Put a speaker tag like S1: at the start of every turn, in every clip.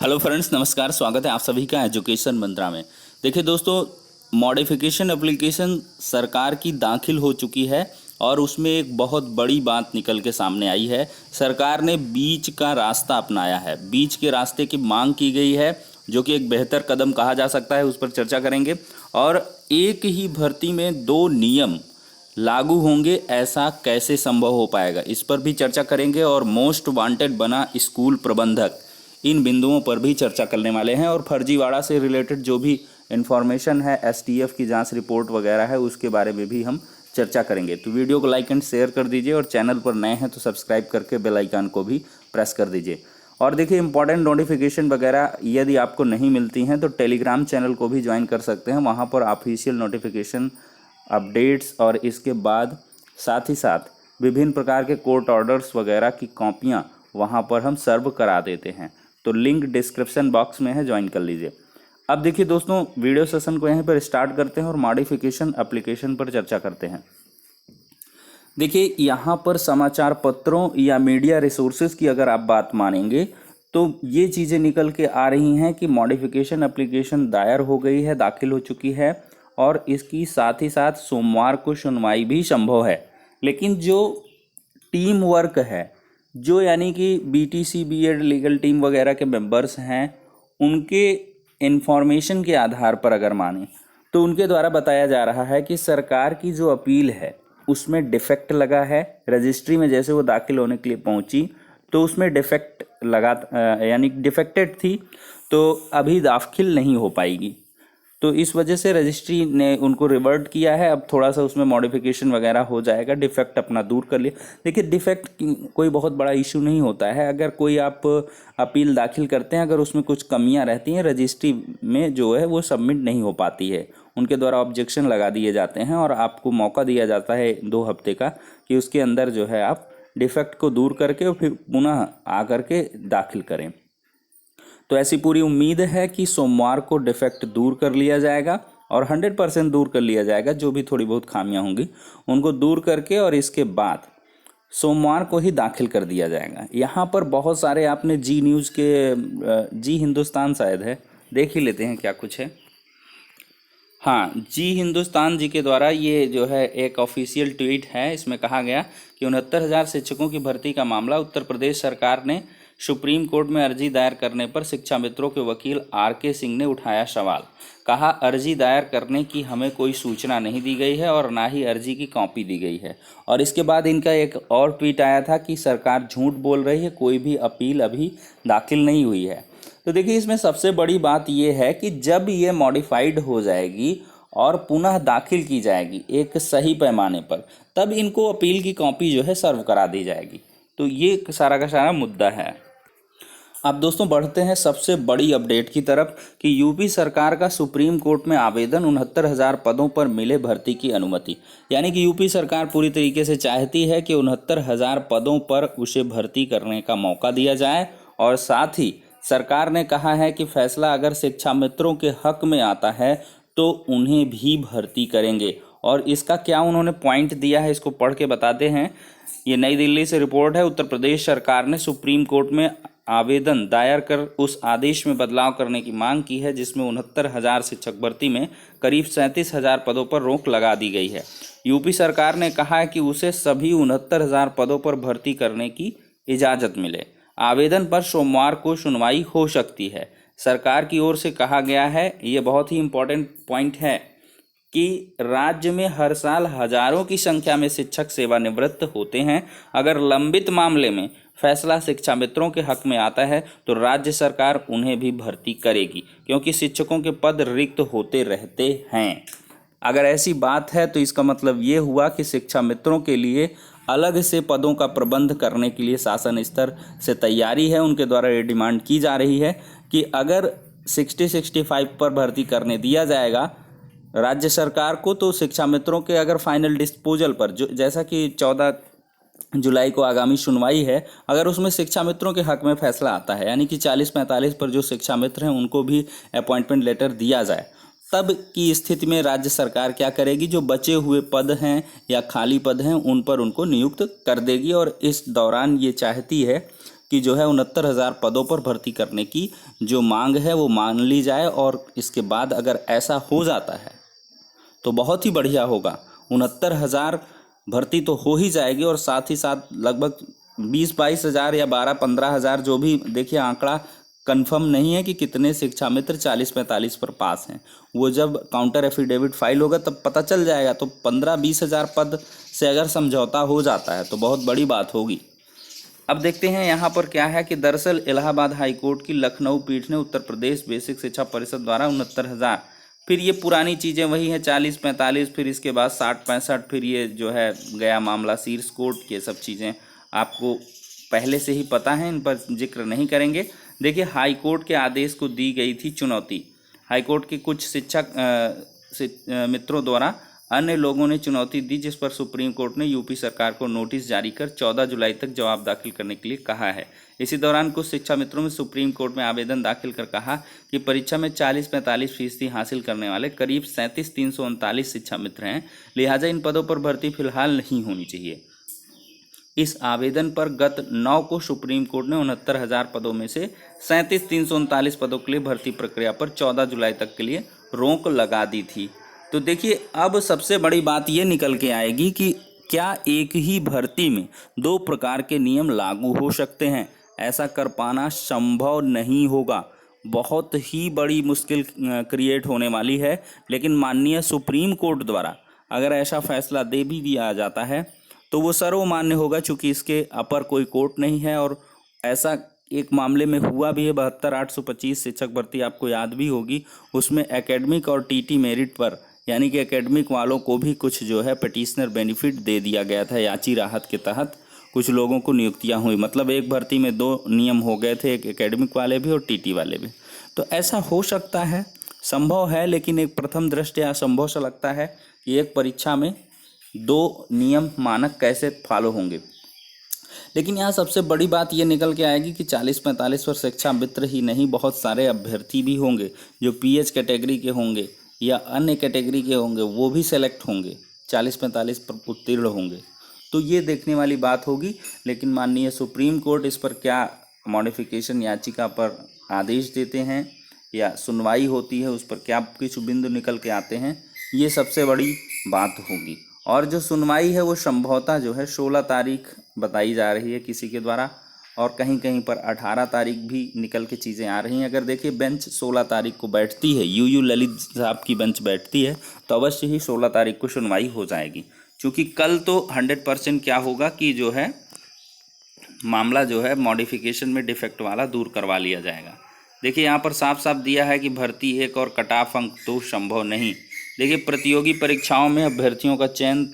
S1: Hello friends, नमस्कार। स्वागत है आप सभी का एजुकेशन मंत्रा में। देखिए दोस्तों, मॉडिफिकेशन एप्लीकेशन सरकार की दाखिल हो चुकी है और उसमें एक बहुत बड़ी बात निकल के सामने आई है। सरकार ने बीच का रास्ता अपनाया है, बीच के रास्ते की मांग की गई है, जो कि एक बेहतर कदम कहा जा सकता है। उस पर चर्चा करेंगे। और एक ही भर्ती में दो नियम लागू होंगे, ऐसा कैसे संभव हो पाएगा, इस पर भी चर्चा करेंगे। और मोस्ट वांटेड बना स्कूल प्रबंधक, इन बिंदुओं पर भी चर्चा करने वाले हैं। और फर्जीवाड़ा से रिलेटेड जो भी इन्फॉर्मेशन है, एसटीएफ की जांच रिपोर्ट वगैरह है, उसके बारे में भी हम चर्चा करेंगे। तो वीडियो को लाइक एंड शेयर कर दीजिए और चैनल पर नए हैं तो सब्सक्राइब करके बेल आइकन को भी प्रेस कर दीजिए। और देखिए, इंपॉर्टेंट नोटिफिकेशन वगैरह यदि आपको नहीं मिलती हैं तो टेलीग्राम चैनल को भी ज्वाइन कर सकते हैं। वहाँ पर ऑफिशियल नोटिफिकेशन, अपडेट्स और इसके बाद साथ ही साथ विभिन्न प्रकार के कोर्ट ऑर्डर्स वगैरह की कॉपियाँ वहाँ पर हम सर्व करा देते हैं। तो लिंक डिस्क्रिप्शन बॉक्स में है, ज्वाइन कर लीजिए। अब देखिए दोस्तों, वीडियो सेशन को यहीं पर स्टार्ट करते हैं और मॉडिफिकेशन एप्लीकेशन पर चर्चा करते हैं। देखिए, यहाँ पर समाचार पत्रों या मीडिया रिसोर्सेज की अगर आप बात मानेंगे तो ये चीज़ें निकल के आ रही हैं कि मॉडिफिकेशन एप्लीकेशन दायर हो गई है, दाखिल हो चुकी है और इसकी साथ ही साथ सोमवार को सुनवाई भी संभव है। लेकिन जो टीम वर्क है, जो यानी कि बीटीसी बीएड लीगल टीम वगैरह के मेंबर्स हैं, उनके इन्फॉर्मेशन के आधार पर अगर माने तो उनके द्वारा बताया जा रहा है कि सरकार की जो अपील है उसमें डिफेक्ट लगा है। रजिस्ट्री में जैसे वो दाखिल होने के लिए पहुंची तो उसमें डिफेक्ट लगा, यानी डिफेक्टेड थी, तो अभी दाखिल नहीं हो पाएगी। तो इस वजह से रजिस्ट्री ने उनको रिवर्ट किया है। अब थोड़ा सा उसमें मॉडिफिकेशन वगैरह हो जाएगा, डिफेक्ट अपना दूर कर लिया। देखिए, डिफेक्ट कोई बहुत बड़ा इशू नहीं होता है। अगर कोई आप अपील दाखिल करते हैं, अगर उसमें कुछ कमियां रहती हैं, रजिस्ट्री में जो है वो सबमिट नहीं हो पाती है, उनके द्वारा ऑब्जेक्शन लगा दिए जाते हैं और आपको मौका दिया जाता है 2 हफ्ते का कि उसके अंदर जो है आप डिफेक्ट को दूर करके और फिर पुनः आकर के दाखिल करें। तो ऐसी पूरी उम्मीद है कि सोमवार को डिफेक्ट दूर कर लिया जाएगा और 100% दूर कर लिया जाएगा। जो भी थोड़ी बहुत खामियां होंगी उनको दूर करके और इसके बाद सोमवार को ही दाखिल कर दिया जाएगा। यहाँ पर बहुत सारे आपने जी न्यूज़ के, जी हिंदुस्तान शायद है, देख ही लेते हैं क्या कुछ है। हाँ, जी हिंदुस्तान जी के द्वारा ये जो है एक ऑफिशियल ट्वीट है। इसमें कहा गया कि 69,000 शिक्षकों की भर्ती का मामला, उत्तर प्रदेश सरकार ने सुप्रीम कोर्ट में अर्जी दायर करने पर शिक्षा मित्रों के वकील आर.के. सिंह ने उठाया सवाल। कहा, अर्जी दायर करने की हमें कोई सूचना नहीं दी गई है और ना ही अर्जी की कॉपी दी गई है। और इसके बाद इनका एक और ट्वीट आया था कि सरकार झूठ बोल रही है, कोई भी अपील अभी दाखिल नहीं हुई है। तो देखिए, इसमें सबसे बड़ी बात यह है कि जब ये मॉडिफाइड हो जाएगी और पुनः दाखिल की जाएगी एक सही पैमाने पर, तब इनको अपील की कॉपी जो है सर्व करा दी जाएगी। तो ये सारा का सारा मुद्दा है। अब दोस्तों बढ़ते हैं सबसे बड़ी अपडेट की तरफ कि यूपी सरकार का सुप्रीम कोर्ट में आवेदन, 69,000 पदों पर मिले भर्ती की अनुमति। यानी कि यूपी सरकार पूरी तरीके से चाहती है कि 69,000 पदों पर उसे भर्ती करने का मौका दिया जाए। और साथ ही सरकार ने कहा है कि फैसला अगर शिक्षा मित्रों के हक में आता है तो उन्हें भी भर्ती करेंगे। और इसका क्या उन्होंने पॉइंट दिया है, इसको पढ़ के बताते हैं। ये नई दिल्ली से रिपोर्ट है। उत्तर प्रदेश सरकार ने सुप्रीम कोर्ट में आवेदन दायर कर उस आदेश में बदलाव करने की मांग की है जिसमें 69,000 शिक्षक भर्ती में करीब 37,000 पदों पर रोक लगा दी गई है। यूपी सरकार ने कहा है कि उसे सभी 69,000 पदों पर भर्ती करने की इजाज़त मिले। आवेदन पर सोमवार को सुनवाई हो सकती है। सरकार की ओर से कहा गया है, ये बहुत ही इम्पोर्टेंट पॉइंट है, कि राज्य में हर साल हजारों की संख्या में शिक्षक सेवानिवृत्त होते हैं। अगर लंबित मामले में फैसला शिक्षा मित्रों के हक में आता है तो राज्य सरकार उन्हें भी भर्ती करेगी, क्योंकि शिक्षकों के पद रिक्त होते रहते हैं। अगर ऐसी बात है तो इसका मतलब ये हुआ कि शिक्षा मित्रों के लिए अलग से पदों का प्रबंध करने के लिए शासन स्तर से तैयारी है। उनके द्वारा ये डिमांड की जा रही है कि अगर 60-65 पर भर्ती करने दिया जाएगा राज्य सरकार को, तो शिक्षा मित्रों के अगर फाइनल डिस्पोजल पर, जो जैसा कि 14 जुलाई को आगामी सुनवाई है, अगर उसमें शिक्षा मित्रों के हक में फैसला आता है, यानी कि 40-45 पर जो शिक्षा मित्र हैं उनको भी अपॉइंटमेंट लेटर दिया जाए, तब की स्थिति में राज्य सरकार क्या करेगी, जो बचे हुए पद हैं या खाली पद हैं उन पर उनको नियुक्त कर देगी। और इस दौरान ये चाहती है कि जो है 69,000 पदों पर भर्ती करने की जो मांग है वो मान ली जाए, और इसके बाद अगर ऐसा हो जाता है तो बहुत ही बढ़िया होगा। 69,000 भर्ती तो हो ही जाएगी, और साथ ही साथ लगभग 20-22 हज़ार या 12-15 हज़ार, जो भी देखिए आंकड़ा कंफर्म नहीं है कि कितने शिक्षा मित्र 40-45 पर पास हैं। वो जब काउंटर एफिडेविट फाइल होगा तब पता चल जाएगा। तो 15-20 हज़ार पद से अगर समझौता हो जाता है तो बहुत बड़ी बात होगी। अब देखते हैं यहाँ पर क्या है कि दरअसल इलाहाबाद हाई कोर्ट की लखनऊ पीठ ने उत्तर प्रदेश बेसिक शिक्षा परिषद द्वारा 69,000, फिर ये पुरानी चीज़ें वही हैं 40-45, फिर इसके बाद 60-65, फिर ये जो है गया मामला शीर्ष कोर्ट, ये सब चीज़ें आपको पहले से ही पता है, इन पर जिक्र नहीं करेंगे। देखिए हाई कोर्ट के आदेश को दी गई थी चुनौती। हाई कोर्ट के कुछ शिक्षक मित्रों द्वारा अन्य लोगों ने चुनौती दी, जिस पर सुप्रीम कोर्ट ने यूपी सरकार को नोटिस जारी कर 14 जुलाई तक जवाब दाखिल करने के लिए कहा है। इसी दौरान कुछ शिक्षा मित्रों ने सुप्रीम कोर्ट में आवेदन दाखिल कर कहा कि परीक्षा में 40-45% हासिल करने वाले करीब 37,339 शिक्षा मित्र हैं, लिहाजा इन पदों पर भर्ती फिलहाल नहीं होनी चाहिए। इस आवेदन पर गत 9 को सुप्रीम कोर्ट ने 69,000 पदों में से 37,339 पदों के लिए भर्ती प्रक्रिया पर 14 जुलाई तक के लिए रोक लगा दी थी। तो देखिए अब सबसे बड़ी बात ये निकल के आएगी कि क्या एक ही भर्ती में 2 प्रकार के नियम लागू हो सकते हैं। ऐसा कर पाना संभव नहीं होगा, बहुत ही बड़ी मुश्किल क्रिएट होने वाली है। लेकिन माननीय सुप्रीम कोर्ट द्वारा अगर ऐसा फैसला दे भी दिया जाता है तो वो सर्वमान्य होगा, चूँकि इसके अपर कोई कोर्ट नहीं है। और ऐसा एक मामले में हुआ भी है 72,825 शिक्षक भर्ती, आपको याद भी होगी। उसमें एकेडमिक और टीटी मेरिट पर, यानी कि एकेडमिक वालों को भी कुछ जो है पिटिशनर बेनिफिट दे दिया गया था। याची राहत के तहत कुछ लोगों को नियुक्तियां हुई, मतलब एक भर्ती में 2 नियम हो गए थे, एक एकेडमिक वाले भी और टीटी वाले भी। तो ऐसा हो सकता है, संभव है, लेकिन एक प्रथम दृष्टया असंभव सा लगता है कि एक परीक्षा में 2 नियम मानक कैसे फॉलो होंगे। लेकिन यहाँ सबसे बड़ी बात ये निकल के आएगी कि 40-45 पर शिक्षा मित्र ही नहीं, बहुत सारे अभ्यर्थी भी होंगे जो पीएच कैटेगरी के होंगे या अन्य कैटेगरी के होंगे, वो भी सेलेक्ट होंगे, 40-45 पर उत्तीर्ण होंगे। तो ये देखने वाली बात होगी। लेकिन माननीय सुप्रीम कोर्ट इस पर क्या मॉडिफिकेशन याचिका पर आदेश देते हैं या सुनवाई होती है, उस पर क्या कुछ बिंदु निकल के आते हैं, ये सबसे बड़ी बात होगी। और जो सुनवाई है वो संभवतः जो है 16 तारीख बताई जा रही है किसी के द्वारा, और कहीं कहीं पर 18 तारीख भी निकल के चीज़ें आ रही हैं। अगर देखिए बेंच 16 तारीख को बैठती है, यूयू ललित साहब की बेंच बैठती है, तो अवश्य ही 16 तारीख को सुनवाई हो जाएगी। क्योंकि कल तो 100% क्या होगा कि जो है मामला जो है मॉडिफिकेशन में डिफेक्ट वाला दूर करवा लिया जाएगा। देखिए यहाँ पर साफ साफ दिया है कि भर्ती 1 और कट ऑफ अंक तो संभव नहीं। देखिए प्रतियोगी परीक्षाओं में अभ्यर्थियों का चयन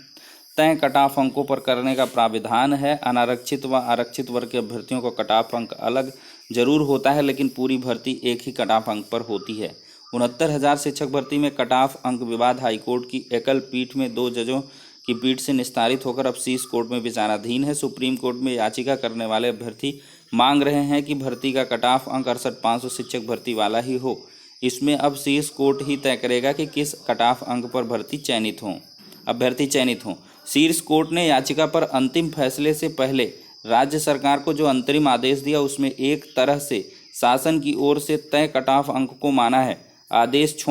S1: तय कट ऑफ अंकों पर करने का प्राविधान है। अनारक्षित व आरक्षित वर्ग के अभ्यर्थियों का कट ऑफ अंक अलग जरूर होता है, लेकिन पूरी भर्ती एक ही कट ऑफ अंक पर होती है। 69,000 शिक्षक भर्ती में कट ऑफ अंक विवाद हाईकोर्ट की एकल पीठ में 2 जजों की पीठ से निस्तारित होकर अब शीर्ष कोर्ट में विचाराधीन है। सुप्रीम कोर्ट में याचिका करने वाले अभ्यर्थी मांग रहे हैं कि भर्ती का कट ऑफ अंक 68,500 शिक्षक भर्ती वाला ही हो। इसमें अब शीर्ष कोर्ट ही तय करेगा कि किस कट ऑफ अंक पर अभ्यर्थी चयनित हों। शीर्ष कोर्ट ने याचिका पर अंतिम फैसले से पहले राज्य सरकार को जो अंतरिम आदेश दिया उसमें एक तरह से शासन की ओर से तय कट ऑफ अंक को माना है। आदेश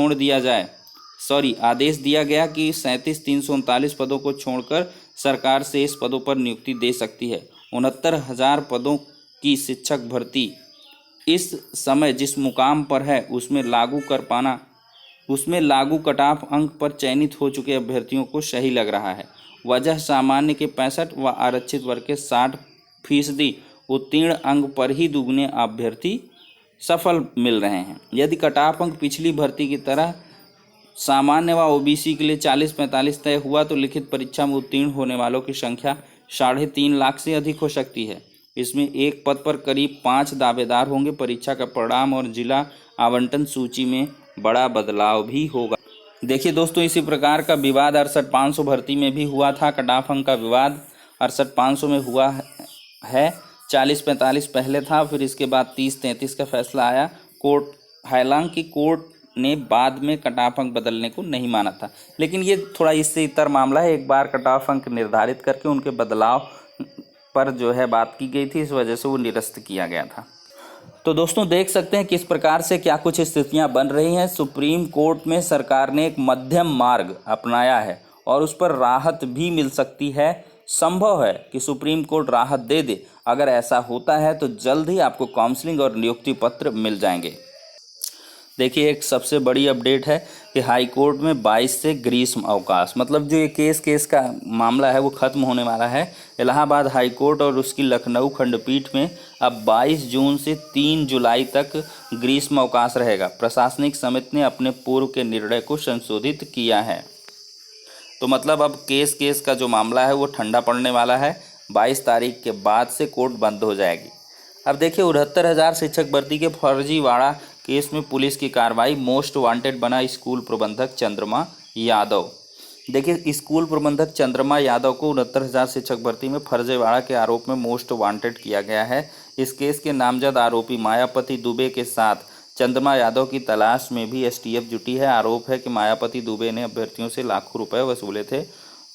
S1: दिया गया कि 37,339 पदों को छोड़कर सरकार शेष पदों पर नियुक्ति दे सकती है। 69,000 पदों की शिक्षक भर्ती इस समय जिस मुकाम पर है उसमें लागू कट ऑफ अंक पर चयनित हो चुके अभ्यर्थियों को सही लग रहा है। वजह सामान्य के 65 व आरक्षित वर्ग के 60% उत्तीर्ण अंक पर ही दुगने अभ्यर्थी सफल मिल रहे हैं। यदि कट ऑफ अंक पिछली भर्ती की तरह सामान्य व ओबीसी के लिए 40-45 तय हुआ तो लिखित परीक्षा में उत्तीर्ण होने वालों की संख्या 3.5 लाख से अधिक हो सकती है। इसमें एक पद पर करीब 5 दावेदार होंगे। परीक्षा का परिणाम और जिला आवंटन सूची में बड़ा बदलाव भी होगा। देखिए दोस्तों, इसी प्रकार का विवाद 68,500 भर्ती में भी हुआ था। कट ऑफ अंक का विवाद 68,500 में हुआ है। 40-45 पहले था, फिर इसके बाद 30-33 का फैसला आया। हालांकि कोर्ट ने बाद में कट ऑफ अंक बदलने को नहीं माना था, लेकिन ये थोड़ा इससे इतर मामला है। एक बार कट ऑफ अंक निर्धारित करके उनके बदलाव पर जो है बात की गई थी, इस वजह से वो निरस्त किया गया था। तो दोस्तों देख सकते हैं किस प्रकार से क्या कुछ स्थितियां बन रही हैं। सुप्रीम कोर्ट में सरकार ने एक मध्यम मार्ग अपनाया है और उस पर राहत भी मिल सकती है। संभव है कि सुप्रीम कोर्ट राहत दे दे। अगर ऐसा होता है तो जल्द ही आपको काउंसलिंग और नियुक्ति पत्र मिल जाएंगे। देखिए एक सबसे बड़ी अपडेट है कि हाई कोर्ट में 22 से ग्रीष्म अवकाश, मतलब जो ये केस का मामला है वो खत्म होने वाला है। इलाहाबाद हाई कोर्ट और उसकी लखनऊ खंडपीठ में अब 22 जून से 3 जुलाई तक ग्रीष्म अवकाश रहेगा। प्रशासनिक समिति ने अपने पूर्व के निर्णय को संशोधित किया है। तो मतलब अब केस का जो मामला है वो ठंडा पड़ने वाला है। 22 तारीख के बाद से कोर्ट बंद हो जाएगी। अब देखिए 69,000 शिक्षक भर्ती के फर्जीवाड़ा केस में पुलिस की कार्रवाई। मोस्ट वांटेड बना स्कूल प्रबंधक चंद्रमा यादव। देखिए स्कूल प्रबंधक चंद्रमा यादव को 69,000 शिक्षक भर्ती में फर्जीवाड़ा के आरोप में मोस्ट वांटेड किया गया है। इस केस के नामजद आरोपी मायापति दुबे के साथ चंद्रमा यादव की तलाश में भी एसटीएफ जुटी है। आरोप है कि मायापति दुबे ने अभ्यर्थियों से लाखों रुपए वसूले थे।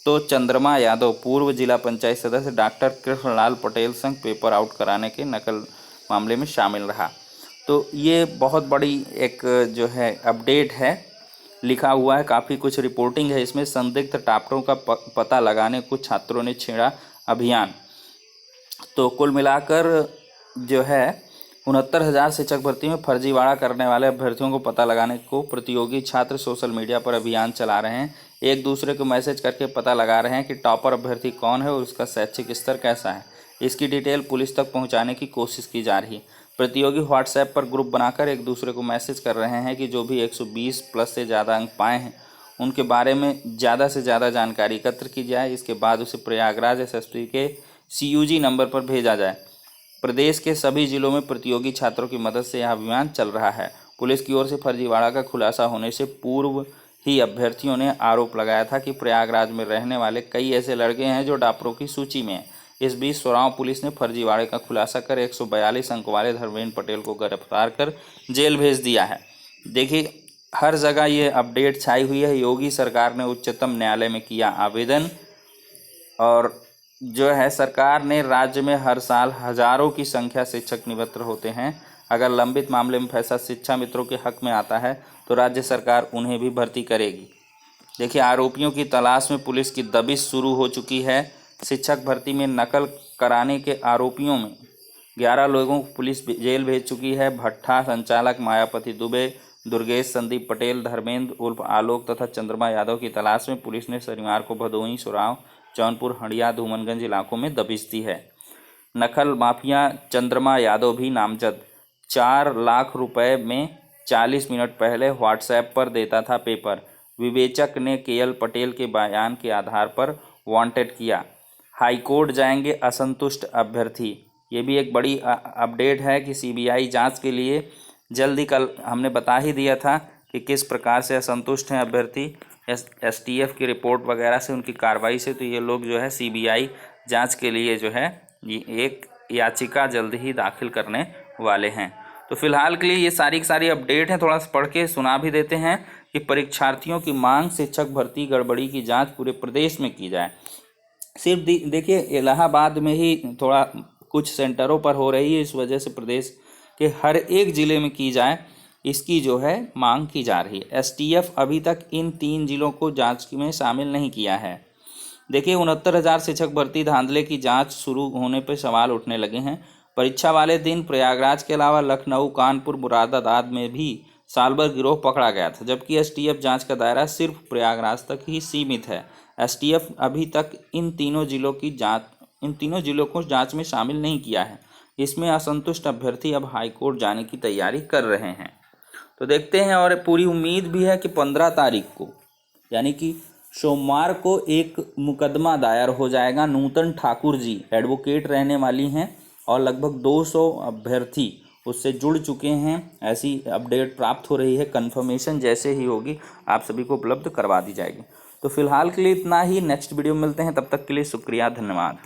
S1: तो चंद्रमा यादव पूर्व जिला पंचायत सदस्य डॉक्टर कृष्णलाल पटेल संग पेपर आउट कराने के नकल मामले में शामिल रहा। तो ये बहुत बड़ी एक जो है अपडेट है, लिखा हुआ है, काफ़ी कुछ रिपोर्टिंग है इसमें। संदिग्ध टॉपरों का पता लगाने कुछ छात्रों ने छेड़ा अभियान। तो कुल मिलाकर जो है 69,000 शिक्षक भर्ती में फर्जीवाड़ा करने वाले अभ्यर्थियों को पता लगाने को प्रतियोगी छात्र सोशल मीडिया पर अभियान चला रहे हैं। एक दूसरे को मैसेज करके पता लगा रहे हैं कि टॉपर अभ्यर्थी कौन है और उसका शैक्षिक स्तर कैसा है। इसकी डिटेल पुलिस तक पहुंचाने की कोशिश की जा रही है। प्रतियोगी व्हाट्सएप पर ग्रुप बनाकर एक दूसरे को मैसेज कर रहे हैं कि जो भी 120 प्लस से ज़्यादा अंक पाए हैं उनके बारे में ज़्यादा से ज़्यादा जानकारी एकत्र की जाए। इसके बाद उसे प्रयागराज एसएसपी के CUG नंबर पर भेजा जाए। प्रदेश के सभी जिलों में प्रतियोगी छात्रों की मदद से यह अभियान चल रहा है। पुलिस की ओर से फर्जीवाड़ा का खुलासा होने से पूर्व ही अभ्यर्थियों ने आरोप लगाया था कि प्रयागराज में रहने वाले कई ऐसे लड़के हैं जो टॉपरों की सूची में हैं। इस बीच सोराव पुलिस ने फर्जीवाड़े का खुलासा कर 142 अंक वाले धर्मेंद्र पटेल को गिरफ्तार कर जेल भेज दिया है। देखिए हर जगह ये अपडेट छाई हुई है। योगी सरकार ने उच्चतम न्यायालय में किया आवेदन और जो है सरकार ने राज्य में हर साल हजारों की संख्या शिक्षक निवृत्त होते हैं। अगर लंबित मामले में फैसला शिक्षा मित्रों के हक में आता है तो राज्य सरकार उन्हें भी भर्ती करेगी। देखिए आरोपियों की तलाश में पुलिस की दबिश शुरू हो चुकी है। शिक्षक भर्ती में नकल कराने के आरोपियों में 11 लोगों को पुलिस जेल भेज चुकी है। भट्ठा संचालक मायापति दुबे, दुर्गेश संदीप पटेल, धर्मेंद्र उर्फ आलोक तथा चंद्रमा यादव की तलाश में पुलिस ने शनिवार को भदोही, सोराव, जौनपुर, हंडिया, धूमनगंज इलाकों में दबिश दी है। नकल माफिया चंद्रमा यादव भी नामजद। 4 लाख रुपए में 40 मिनट पहले व्हाट्सएप पर देता था पेपर। विवेचक ने केएल पटेल के बयान के आधार पर वांटेड किया। हाईकोर्ट जाएंगे असंतुष्ट अभ्यर्थी। ये भी एक बड़ी अपडेट है कि सीबीआई जांच के लिए जल्दी, कल हमने बता ही दिया था कि किस प्रकार से असंतुष्ट हैं अभ्यर्थी एसटीएफ की रिपोर्ट वगैरह से, उनकी कार्रवाई से। तो ये लोग जो है सीबीआई जांच के लिए जो है ये एक याचिका जल्द ही दाखिल करने वाले हैं। तो फिलहाल के लिए ये सारी अपडेट हैं। थोड़ा सा पढ़ के सुना भी देते हैं कि परीक्षार्थियों की मांग शिक्षक भर्ती गड़बड़ी की जांच पूरे प्रदेश में की जाए। सिर्फ देखिए इलाहाबाद में ही थोड़ा कुछ सेंटरों पर हो रही है, इस वजह से प्रदेश के हर एक ज़िले में की जाए, इसकी जो है मांग की जा रही है। एसटीएफ अभी तक इन 3 जिलों को जांच में शामिल नहीं किया है। देखिए 69,000 शिक्षक भर्ती धांधले की जांच शुरू होने पर सवाल उठने लगे हैं। परीक्षा वाले दिन प्रयागराज के अलावा लखनऊ, कानपुर, मुरादाबाद में भी सालभर गिरोह पकड़ा गया था, जबकि एसटीएफ जांच का दायरा सिर्फ प्रयागराज तक ही सीमित है। एसटीएफ अभी तक इन तीनों जिलों को जांच में शामिल नहीं किया है। इसमें असंतुष्ट अभ्यर्थी अब हाईकोर्ट जाने की तैयारी कर रहे हैं। तो देखते हैं, और पूरी उम्मीद भी है कि 15 तारीख को यानी कि सोमवार को एक मुकदमा दायर हो जाएगा। नूतन ठाकुर जी एडवोकेट रहने वाली हैं और लगभग 200 अभ्यर्थी उससे जुड़ चुके हैं। ऐसी अपडेट प्राप्त हो रही है। कंफर्मेशन जैसे ही होगी आप सभी को उपलब्ध करवा दी जाएगी। तो फिलहाल के लिए इतना ही। नेक्स्ट वीडियो में मिलते हैं, तब तक के लिए शुक्रिया, धन्यवाद।